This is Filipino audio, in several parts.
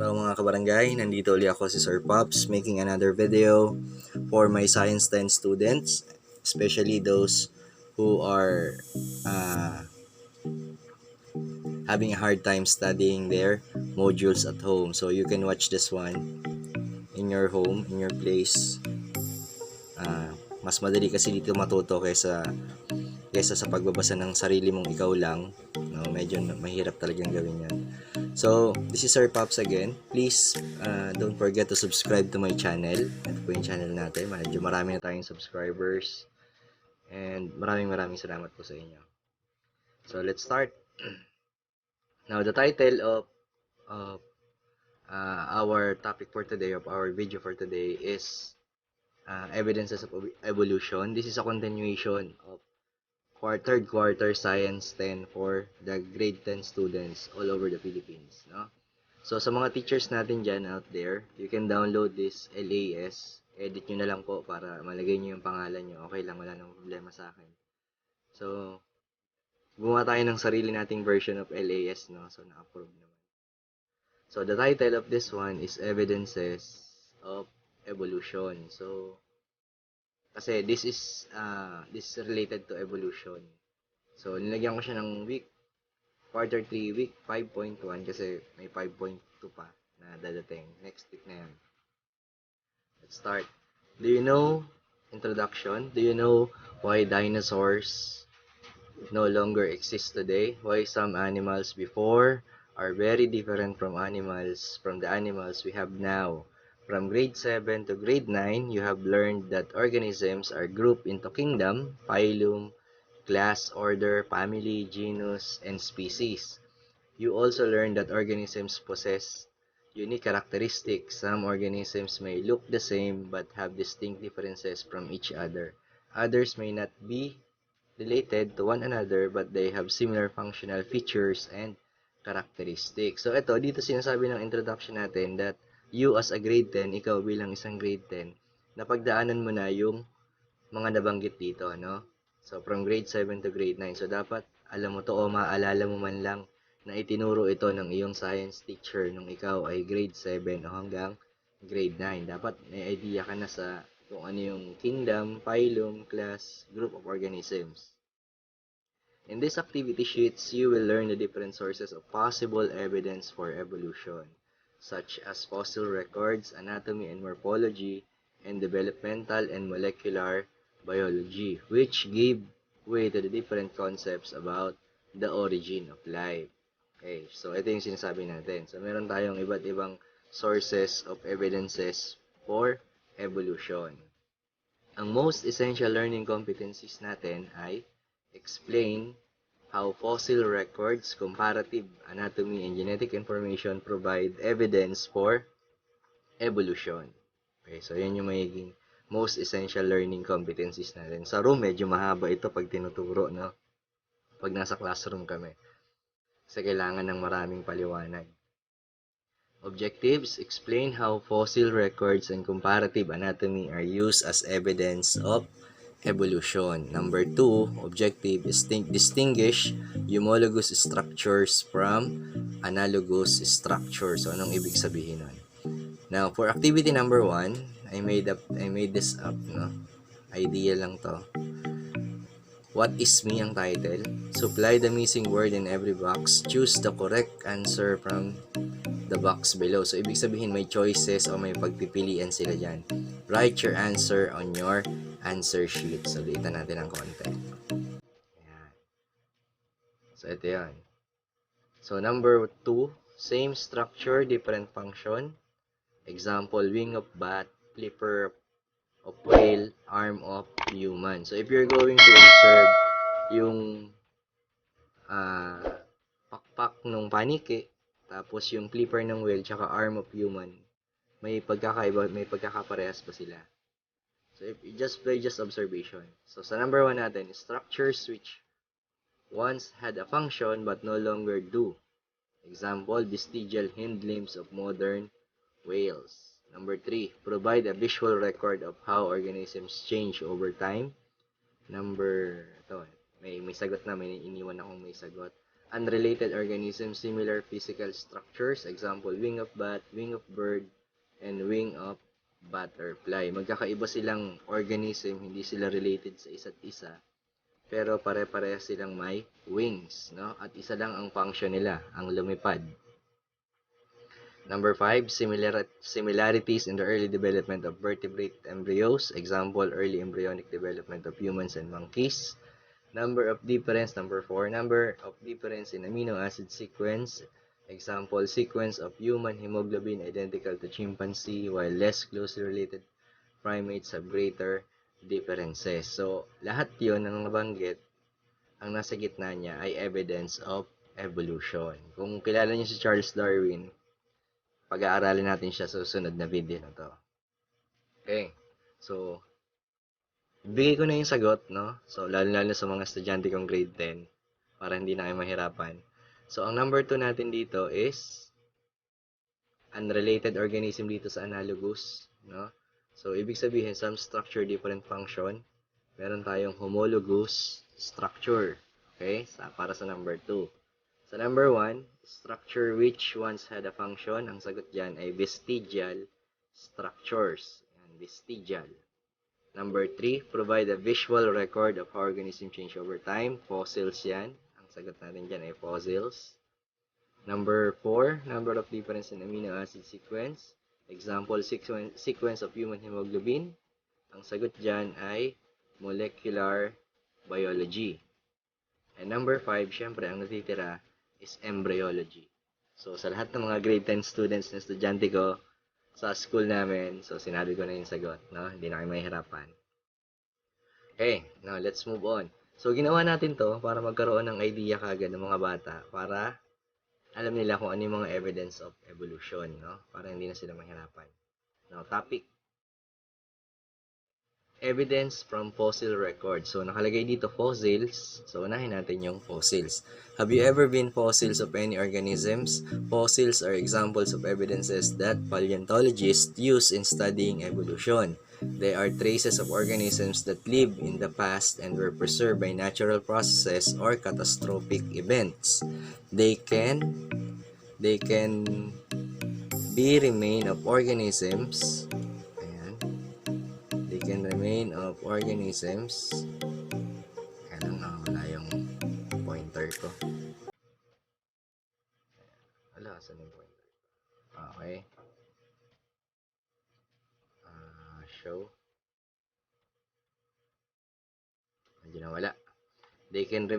Hello mga kabarangay, nandito ulit ako si Sir Pops making another video for my Science 10 students, especially those who are uh, having a hard time studying their modules at home. So you can watch this one in your home, in your place. Mas madali kasi dito matuto kaysa sa pagbabasa ng sarili mong ikaw lang. No, medyo mahirap talagang gawin yan. So, this is Sir Pops again. Please, don't forget to subscribe to my channel. Ito po yung channel natin. Medyo marami na tayong subscribers. And maraming salamat po sa inyo. So, let's start. Now, the title of our topic for today, of our video for today is Evidences of Evolution. This is a continuation of third quarter Science 10 for the grade 10 students all over the Philippines. No? So, sa mga teachers natin dyan out there, you can download this LAS. Edit nyo na lang po para malagay nyo yung pangalan nyo. Okay lang, wala nang problema sa akin. So, gumawa tayo ng sarili nating version of LAS, no? So, na-approve naman. So, the title of this one is Evidences of Evolution. So, kasi this is related to evolution. So, nilagyan ko siya ng quarter 3, week 5.1 kasi may 5.2 pa na dadating. Next week na yan. Let's start. Do you know, introduction, do you know why dinosaurs no longer exist today? Why some animals before are very different from the animals we have now? From grade 7 to grade 9, you have learned that organisms are grouped into kingdom, phylum, class, order, family, genus, and species. You also learn that organisms possess unique characteristics. Some organisms may look the same but have distinct differences from each other. Others may not be related to one another but they have similar functional features and characteristics. So ito, dito sinasabi ng introduction natin that you as a grade 10, ikaw bilang isang grade 10, napagdaanan mo na yung mga nabanggit dito, no? So from grade 7 to grade 9. So dapat alam mo to o maalala mo man lang na itinuro ito ng iyong science teacher nung ikaw ay grade 7 o hanggang grade 9. Dapat may idea ka na sa kung ano yung kingdom, phylum, class, group of organisms. In these activity sheets, you will learn the different sources of possible evidence for evolution, such as fossil records, anatomy and morphology, and developmental and molecular biology, which give way to the different concepts about the origin of life. Okay, so ito yung sinasabi natin. So meron tayong iba't ibang sources of evidences for evolution. Ang most essential learning competencies natin ay explain how fossil records, comparative anatomy, and genetic information provide evidence for evolution. Okay, so yan yung magiging most essential learning competencies natin. Sa room, medyo mahaba ito pag tinuturo, no? Pag nasa classroom kami. Kasi kailangan ng maraming paliwanag. Objectives, explain how fossil records and comparative anatomy are used as evidence of evolution. Number 2, objective is distinguish homologous structures from analogous structures. So, anong ibig sabihin nun? Now, for activity number 1, I made this up, no? Idea lang to. What is me ang title? Supply the missing word in every box. Choose the correct answer from the box below. So, ibig sabihin may choices o may pagpipilian sila dyan. Write your answer on your answer sheet. So, liitan natin ang konti. Ayan. So, ito yan. So, number 2, same structure, different function. Example, wing of bat, flipper of whale, arm of human. So, if you're going to observe yung pakpak ng paniki, tapos yung flipper ng whale, tsaka arm of human, may pagkakaiba, may pagkakaparehas ba sila? So, if just observation. So, sa number 1 natin, structures which once had a function but no longer do. Example, vestigial hind limbs of modern whales. Number 3, provide a visual record of how organisms change over time. May sagot na, may iniwan akong may sagot. unrelated organisms, similar physical structures, example, wing of bat, wing of bird, and wing of butterfly. Magkakaiba silang organism, hindi sila related sa isa't isa, pero pare-pareha silang may wings, no? At isa lang ang function nila, ang lumipad. Number 5, similarities in the early development of vertebrate embryos. Example, early embryonic development of humans and monkeys. Number of difference, number 4, number of difference in amino acid sequence. Example, sequence of human hemoglobin identical to chimpanzee, while less closely related primates have greater differences. So, lahat yon ng nabanggit, ang nasa gitna niya ay evidence of evolution. Kung kilala niyo si Charles Darwin, pag-aaralin natin siya sa susunod na video na to. Okay. So, bigay ko na yung sagot, no? So, lalo-lalo sa mga estudyante kong grade 10 para hindi na kayo mahirapan. So, ang number 2 natin dito is unrelated organism dito sa analogous, no? So, ibig sabihin, some structure, different function. Meron tayong homologous structure. Okay? Para sa number 2. Sa number 1, structure which once had a function. Ang sagot dyan ay vestigial structures. Yan, vestigial. Number 3, provide a visual record of how organism change over time. Fossils yan. Ang sagot natin dyan ay fossils. Number 4, number of difference in amino acid sequence. Example, sequence of human hemoglobin. Ang sagot dyan ay molecular biology. And number 5, syempre, ang natitira is embryology. So, sa lahat ng mga grade 10 students na estudyante ko sa school namin, so sinabi ko na yung sagot, no? Hindi na kayo mahihirapan. Okay, now let's move on. So, ginawa natin to para magkaroon ng idea kagad ng mga bata para alam nila kung ano yung mga evidence of evolution, no? Para hindi na sila mahirapan. Now, topic. Evidence from fossil records. So, nakalagay dito fossils. So, unahin natin yung fossils. Have you ever been fossils of any organisms? Fossils are examples of evidences that paleontologists use in studying evolution. They are traces of organisms that lived in the past and were preserved by natural processes or catastrophic events. They can be remain of organisms. They can remain of organisms. Kaya lang nakawala yung pointer ko. Wala, saan yung pointer? Okay. Show. Medyo nawala. They can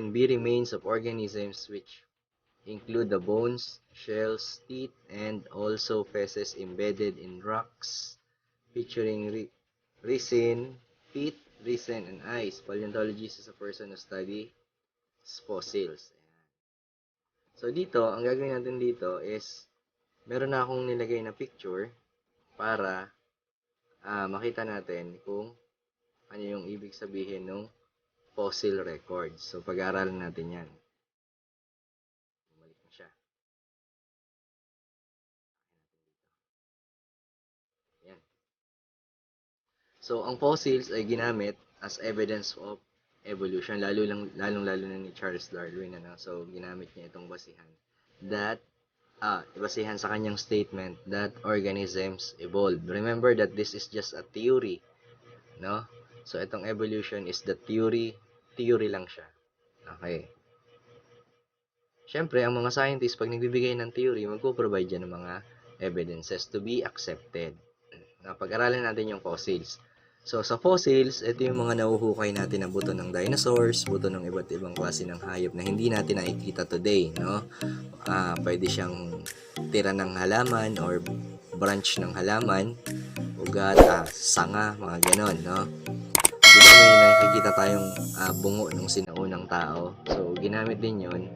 be remains of organisms which include the bones, shells, teeth, and also feces embedded in rocks, featuring resin, feet, resin, and eyes. Paleontologist is a person who studies fossils. So dito, ang gagawin natin dito is, meron na akong nilagay na picture para makita natin kung ano yung ibig sabihin ng fossil records. So pag-aaralan natin yan. Bumalik na siya. Yan. So ang fossils ay ginamit as evidence of evolution, lalong na ni Charles Darwin, ano? So ginamit niya itong basihan that basihan sa kanyang statement that organisms evolved. Remember that this is just a theory, no? So itong evolution is the theory lang siya. Okay. Siyempre, ang mga scientists, pag nagbibigay ng theory, magpo-provide yan ng mga evidences to be accepted. Pag-aralan natin yung fossils. So, sa fossils, ito yung mga nahuhukay natin na buto ng dinosaurs, buto ng iba't ibang klase ng hayop na hindi natin nakikita today, no? Pwede siyang tira ng halaman or branch ng halaman, ugat, sanga, mga ganon, no? Diba may nakikita tayong bungo ng sinaunang tao. So, ginamit din yun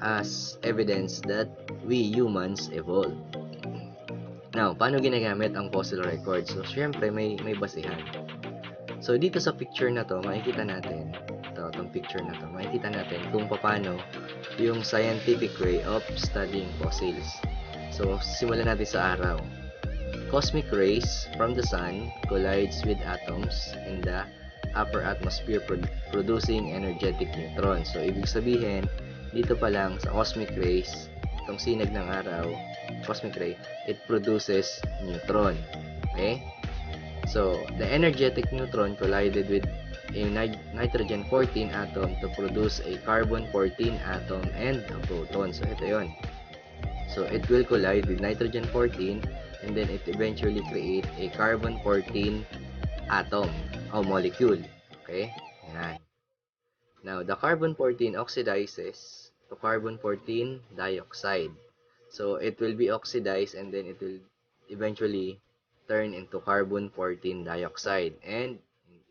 as evidence that we humans evolved. Now, paano ginagamit ang fossil records? So, syempre, may basihan. So, dito sa picture na to, makikita natin, itong picture na to, makikita natin kung paano yung scientific way of studying fossils. So, simulan natin sa araw. Cosmic rays from the sun collides with atoms in the upper atmosphere producing energetic neutrons. So, ibig sabihin, dito pa lang sa cosmic rays, itong sinag ng araw, cosmic ray, it produces neutron. Okay? So, the energetic neutron collided with a nitrogen-14 atom to produce a carbon-14 atom and a proton. So, ito yon. So, it will collide with nitrogen-14 and then it eventually create a carbon-14 atom o molecule. Okay? Ayan. Now, the carbon-14 oxidizes to carbon-14 dioxide. So, it will be oxidized and then it will eventually turn into carbon-14 dioxide and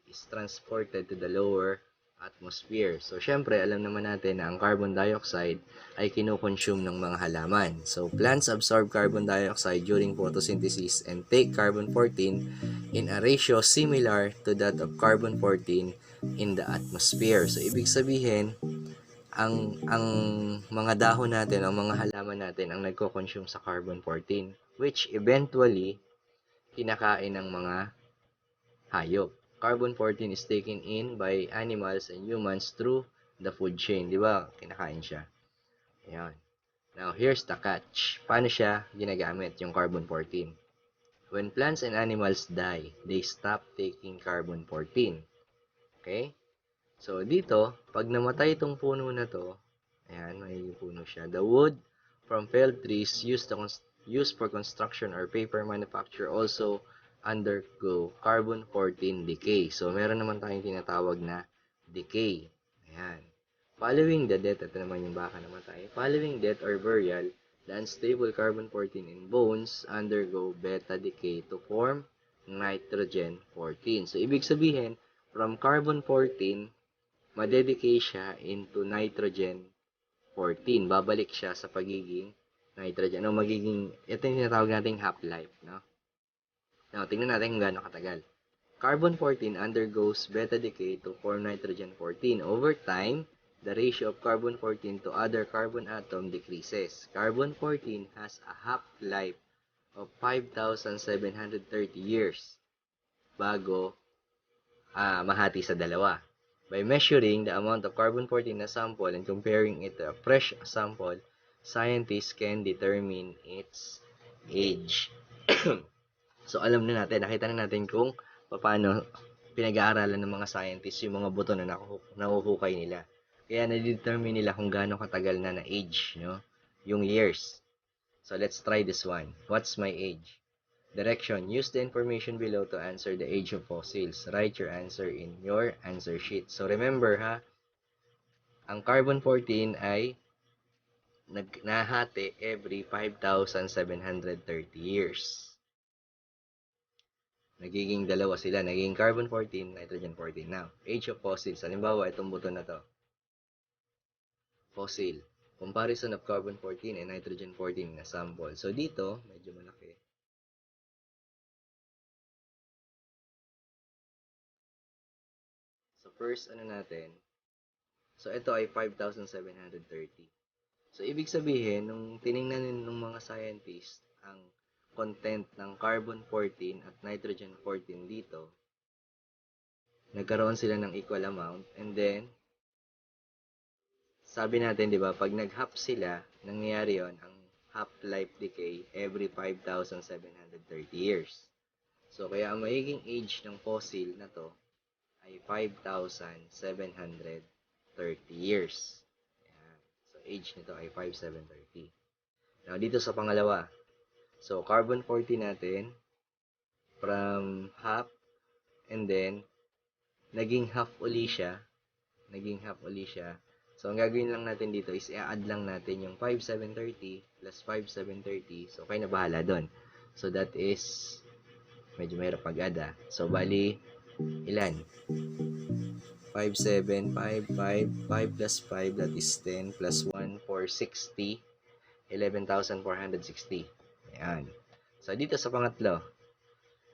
is transported to the lower atmosphere. So, syempre, alam naman natin na ang carbon dioxide ay kinukonsume ng mga halaman. So, plants absorb carbon dioxide during photosynthesis and take carbon-14 in a ratio similar to that of carbon-14 in the atmosphere. So, ibig sabihin, ang mga dahon natin, ang mga halaman natin ang nagko-consume sa carbon-14 which eventually kinakain ng mga hayop. Carbon-14 is taken in by animals and humans through the food chain. Di ba? Kinakain siya. Ayan. Now, here's the catch. Paano siya ginagamit, yung carbon-14? When plants and animals die, they stop taking carbon-14. Okay? So, dito, pag namatay itong puno na to, ayan, may puno siya. The wood from felled trees used for construction or paper manufacture also undergo carbon-14 decay. So, meron naman tayong tinatawag na decay. Ayan. Following the death, ito naman yung baka namatay. Following death or burial, the unstable carbon-14 in bones undergo beta decay to form nitrogen-14. So, ibig sabihin, from carbon-14, madedicay siya into nitrogen-14. Babalik siya sa pagiging nitrogen. Ano magiging, ito yung tinatawag nating half-life, no? Now, tingnan natin kung gaano katagal. Carbon-14 undergoes beta decay to form nitrogen-14. Over time, the ratio of carbon-14 to other carbon atom decreases. Carbon-14 has a half-life of 5,730 years bago mahati sa dalawa. By measuring the amount of carbon-14 na sample and comparing it to a fresh sample, scientists can determine its age. So, alam na natin, nakita na natin kung paano pinag-aaralan ng mga scientists yung mga buto na nakuhukay nila. Kaya na-determine nila kung gaano katagal na age, no? Yung years. So, let's try this one. What's my age? Direction. Use the information below to answer the age of fossils. Write your answer in your answer sheet. So, remember ha, ang carbon-14 ay nahati every 5,730 years. Nagiging dalawa sila. Nagiging carbon-14, nitrogen-14. Now, age of fossils. Halimbawa, itong buto na to. Fossil. Comparison of carbon-14 and nitrogen-14 na sample. So, dito, medyo malaki. So, first, ano natin? So, ito ay 5,730. So, ibig sabihin, nung tiningnan ng mga scientists ang content ng carbon-14 at nitrogen-14 dito, nagkaroon sila ng equal amount. And then, sabi natin, di ba, pag nag-half sila, nangyayari yon ang half-life decay every 5,730 years. So, kaya ang magiging age ng fossil na to ay 5,730 years. Ayan. So, age nito ay 5,730. Now, dito sa pangalawa. So, carbon-14 natin from half and then naging half uli siya. So, ang gagawin lang natin dito is i-add lang natin yung 5,730 plus 5,730. So, kayo na bahala doon. So, that is medyo mahirap pag-add ah. So, bali, ilan? 5, 7, 5, 5, 5 plus 5, that is 10 plus 1, 460, 11,460. Ayan. So, dito sa pangatlo.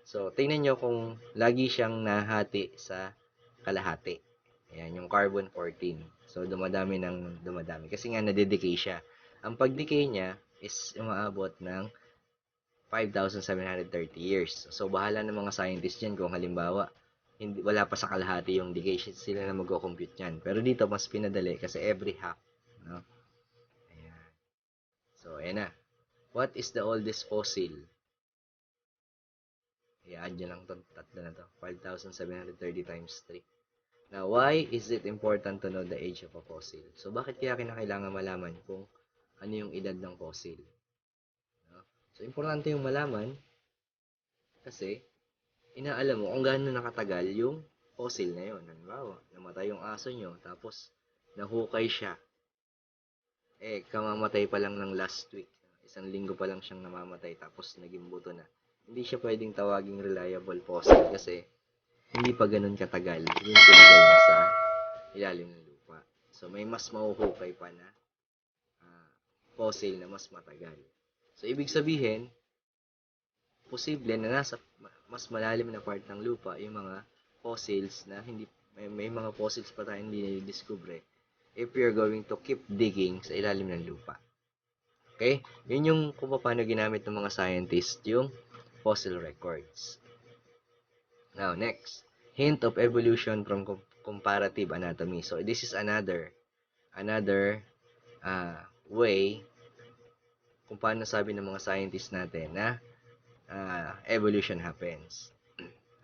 So, tingnan nyo kung lagi siyang nahati sa kalahati. Ayan, yung carbon-14. So, dumadami ng dumadami. Kasi nga, nadedecay siya. Ang pag-decay niya is umaabot ng 5,730 years. So, bahala ng mga scientists dyan kung halimbawa, hindi, wala pa sa kalahati yung decay, sila na magko-compute yan. Pero dito, mas pinadali kasi every half. No? Ayan. So, ayan na. What is the oldest fossil? I-add nyo lang itong tatlo na to. 5,730 times 3. Now, why is it important to know the age of a fossil? So, bakit kaya kinakailangan malaman kung ano yung edad ng fossil? No? So, importante yung malaman kasi inaalam mo kung gaano nakatagal yung fossil na yun. Halimbawa, namatay yung aso nyo, tapos nahukay siya. Kamamatay pa lang ng last week. Isang linggo pa lang siyang namamatay, tapos naging buto na. Hindi siya pwedeng tawaging reliable fossil kasi hindi pa ganun katagal yung tinagal niya sa ilalim ng lupa. So, may mas mahuhukay pa na fossil na mas matagal. So, ibig sabihin, posible na nasa mas malalim na part ng lupa yung mga fossils na hindi may mga fossils pa tayo hindi na-discover if you're going to keep digging sa ilalim ng lupa. Okay? Yun yung kung paano ginamit ng mga scientists yung fossil records. Now, next. Hint of evolution from comparative anatomy. So, this is another way kung paano sabi ng mga scientists natin na evolution happens.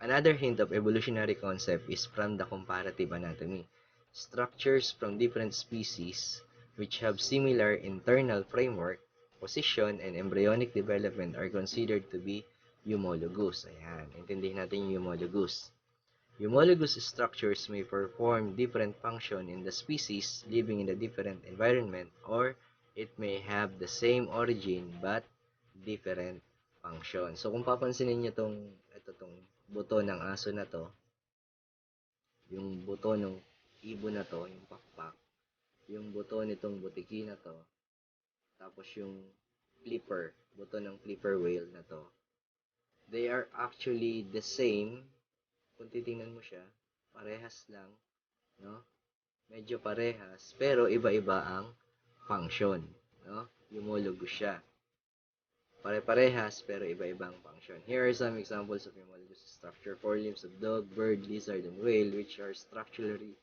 Another hint of evolutionary concept is from the comparative anatomy. Structures from different species which have similar internal framework, position, and embryonic development are considered to be homologous. Ayan, intindihin natin yung homologous. Homologous structures may perform different function in the species living in a different environment, or it may have the same origin but different function. So, kung papansinin nyo tong buto ng aso na to, yung buto ng ibon na to, yung pakpak, yung buto nitong butiki na to, tapos yung buto ng flipper whale na to, they are actually the same. Kung titingnan mo siya, parehas lang, no? Medyo parehas, pero iba-iba ang function, no? Homologous siya. Pare-parehas, pero iba-ibang function. Here are some examples of homologous structure. Four limbs of dog, bird, lizard, and whale, which are structurally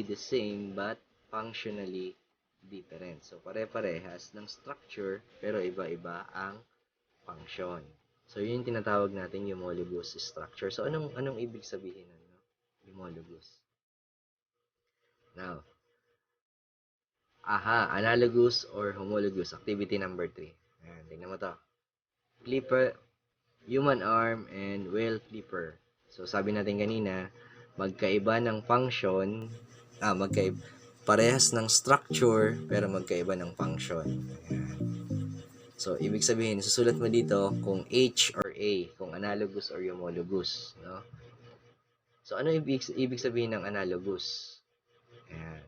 the same but functionally different. So, pare-parehas ng structure, pero iba-iba ang function. So, yun yung tinatawag natin homologous structure. So, anong ibig sabihin nun, no? Homologous. Now, analogous or homologous. Activity number 3. Ayan, tingnan mo to. Flipper, human arm, and whale flipper. So, sabi natin kanina, magkaiba ng function, parehas ng structure, pero magkaiba ng function. Ayan. So, ibig sabihin, susulat mo dito kung H or A, kung analogous or homologous, no? So, ano ibig sabihin ng analogous? Ayan.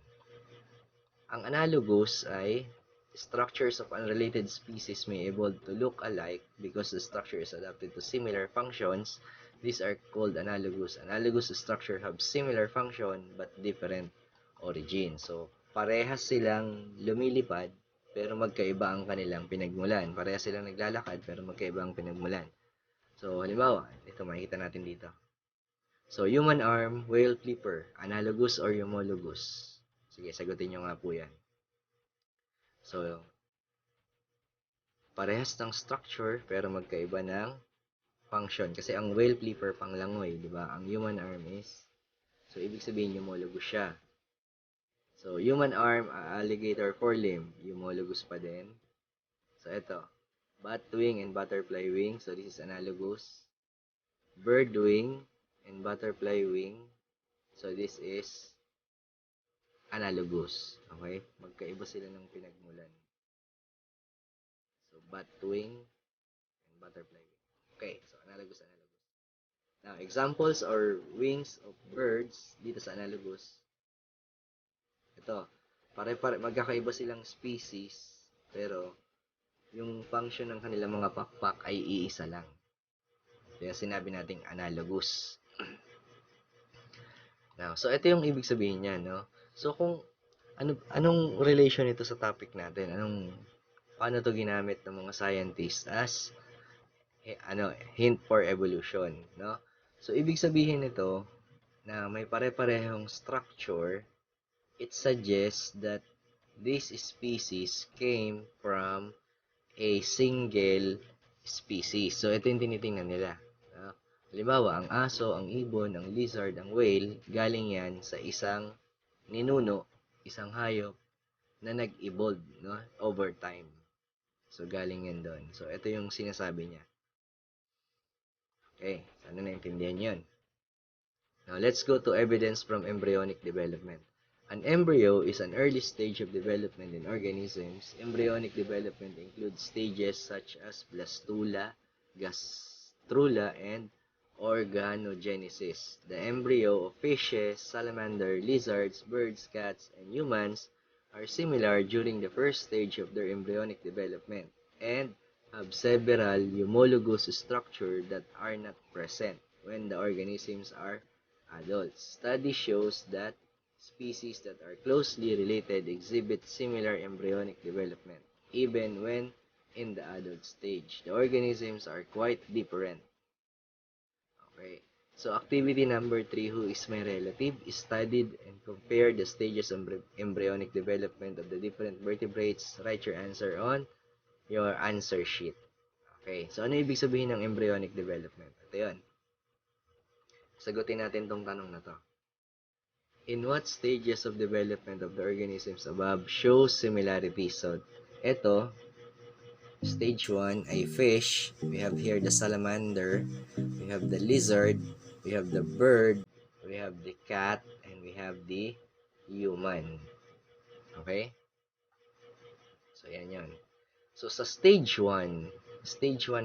Ang analogous ay structures of unrelated species may evolve to look alike because the structure is adapted to similar functions. These are called analogous. Analogous structure have similar function but different origin. So, parehas silang lumilipad pero magkaiba ang kanilang pinagmulan. Parehas silang naglalakad pero magkaiba ang pinagmulan. So, halimbawa, ito makikita natin dito. So, human arm, whale flipper, analogous or homologous? Sige, sagutin nyo nga po yan. So, parehas ng structure pero magkaiba ng function. Kasi ang whale flipper panglangoy, di ba? Ang human arm is, so ibig sabihin homologous siya. So, human arm, alligator forelimb, homologous pa din. So, ito, bat wing and butterfly wing. So, this is analogous. Bird wing and butterfly wing. So, this is analogous. Okay? Magkaiba sila ng pinagmulan. So, bat wing and butterfly wing. Okay, so analogous. Now, examples or wings of birds dito sa analogous. Ito, magkakaiba silang species, pero yung function ng kanilang mga pakpak ay iisa lang. Kaya sinabi nating analogous. Now, so ito yung ibig sabihin niya, no? So kung anong relation ito sa topic natin? Paano to ginamit ng mga scientists as hint for evolution, no? So, ibig sabihin nito na may pare-parehong structure, it suggests that this species came from a single species. So, ito yung tinitingnan nila. Halimbawa, ang aso, ang ibon, ang lizard, ang whale, galing yan sa isang ninuno, isang hayop na nag-evolve, no, over time. So, galing yan doon. So, ito yung sinasabi niya. Okay, sana naintindihan yun. Now, let's go to evidence from embryonic development. An embryo is an early stage of development in organisms. Embryonic development includes stages such as blastula, gastrula, and organogenesis. The embryo of fishes, salamander, lizards, birds, cats, and humans are similar during the first stage of their embryonic development and have several homologous structures that are not present when the organisms are adults. Study shows that species that are closely related exhibit similar embryonic development, even when in the adult stage. The organisms are quite different. Okay. So, activity number 3, who is my relative, studied and compared the stages of embryonic development of the different vertebrates. Write your answer on your answer sheet. Okay. So, ano ibig sabihin ng embryonic development? Ito yun. Sagutin natin tong tanong na to. In what stages of development of the organisms above show similarities? So, ito, stage 1 ay fish. We have here the salamander. We have the lizard. We have the bird. We have the cat. And we have the human. Okay? So, yan yun. So, sa stage 1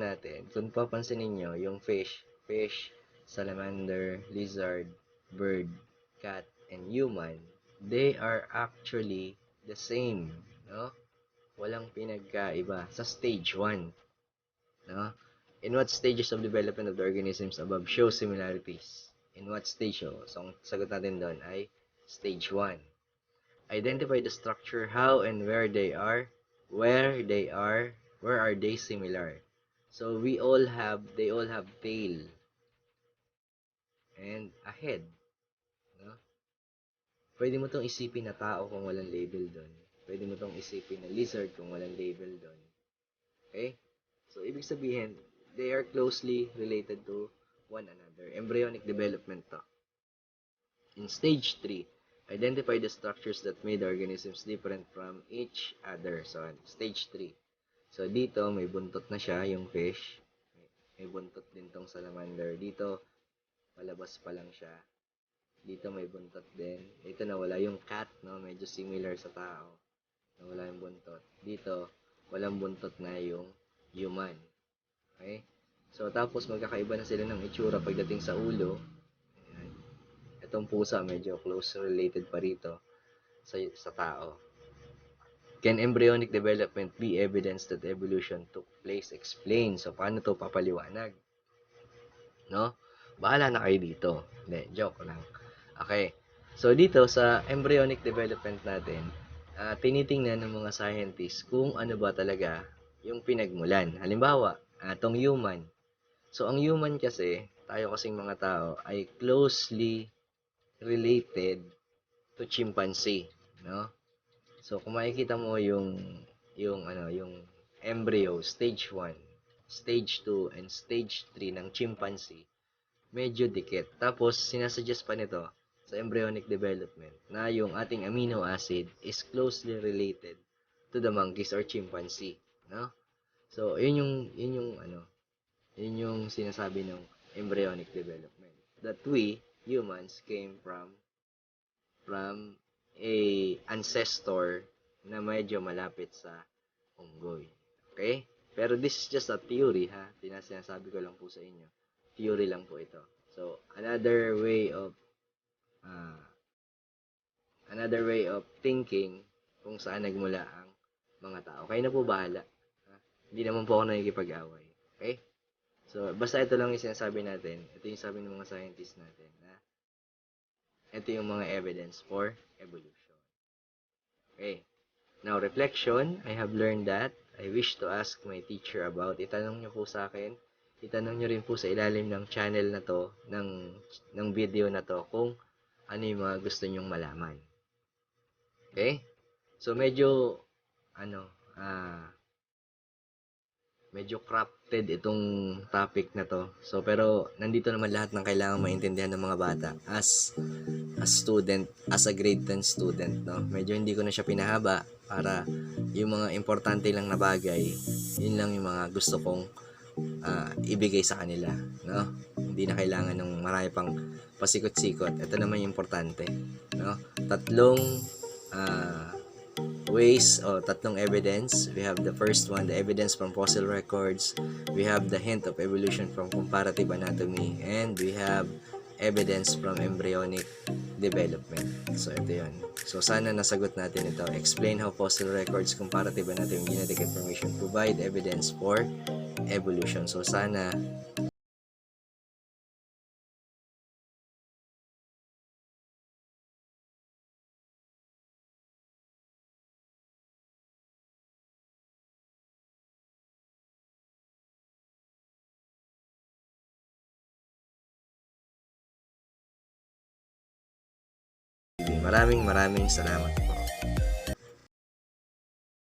natin, kung papansin niyo yung fish, salamander, lizard, bird, cat, and human, they are actually the same, no? Walang pinagkaiba sa stage 1, no? In what stages of development of the organisms above show similarities? In what stage? So, ang sagot natin doon ay stage 1. Identify the structure, how and where they are, where are they similar. So they all have tail and a head, no? Pwede mo tong isipin na tao kung walang label doon. Pwede mo tong isipin na lizard kung walang label doon. Okay? So ibig sabihin, they are closely related to one another. Embryonic development to. In stage 3, identify the structures that made organisms different from each other. So, stage 3. So, dito, may buntot na siya, yung fish. May buntot din tong salamander. Dito, palabas pa lang siya. Dito, may buntot din. Dito, nawala yung cat, no? Medyo similar sa tao. Nawala yung buntot. Dito, walang buntot na yung human. Okay? So, tapos, magkakaiba na sila ng itsura pagdating sa ulo. Itong pusa, medyo close related pa rito sa tao. Can embryonic development be evidence that evolution took place? Explain. So, paano to papaliwanag? No? Bahala na kayo dito. Hindi, joke lang. Okay. So, dito sa embryonic development natin, tinitingnan ng mga scientists kung ano ba talaga yung pinagmulan. Halimbawa, tong human. So, ang human kasi, tayo kasing mga tao, ay closely related to chimpanzee, no? So kung makikita mo yung embryo stage 1, stage 2 and stage 3 ng chimpanzee, medyo dikit. Tapos sinasuggest pa nito sa embryonic development na yung ating amino acid is closely related to the monkeys or chimpanzee, no? So yun yung sinasabi ng embryonic development, that we humans came from a ancestor na medyo malapit sa unggoy. Okay? Pero this is just a theory, ha? Sinasabi ko lang po sa inyo. Theory lang po ito. So, uh, another way of thinking kung saan nagmula ang mga tao. Kayo na po bahala. Ha? Hindi naman po ako nakikipag-away. Okay? So, basta ito lang yung sinasabi natin. Ito yung sabi ng mga scientists natin. Na ito yung mga evidence for evolution. Okay. Now, reflection. I have learned that I wish to ask my teacher about. Itanong niyo po sa akin itanong nyo rin po sa ilalim ng channel na to, ng video na to, kung ano yung mga gusto nyong malaman. Okay? So, ano, medyo crafted itong topic na to. So, pero nandito naman lahat ng kailangan maintindihan ng mga bata as student, as a grade 10 student, no? Medyo hindi ko na siya pinahaba para yung mga importante lang na bagay, yun lang yung mga gusto kong ibigay sa kanila, no? Hindi na kailangan ng marami pang pasikot-sikot. Ito naman yung importante, no? Tatlong ways o tatlong evidence. We have the first one, the evidence from fossil records. We have the hint of evolution from comparative anatomy. And we have evidence from embryonic development. So, ito yun. So, sana nasagot natin ito. Explain how fossil records, comparative anatomy, genetic information provide evidence for evolution. So, sana maraming salamat.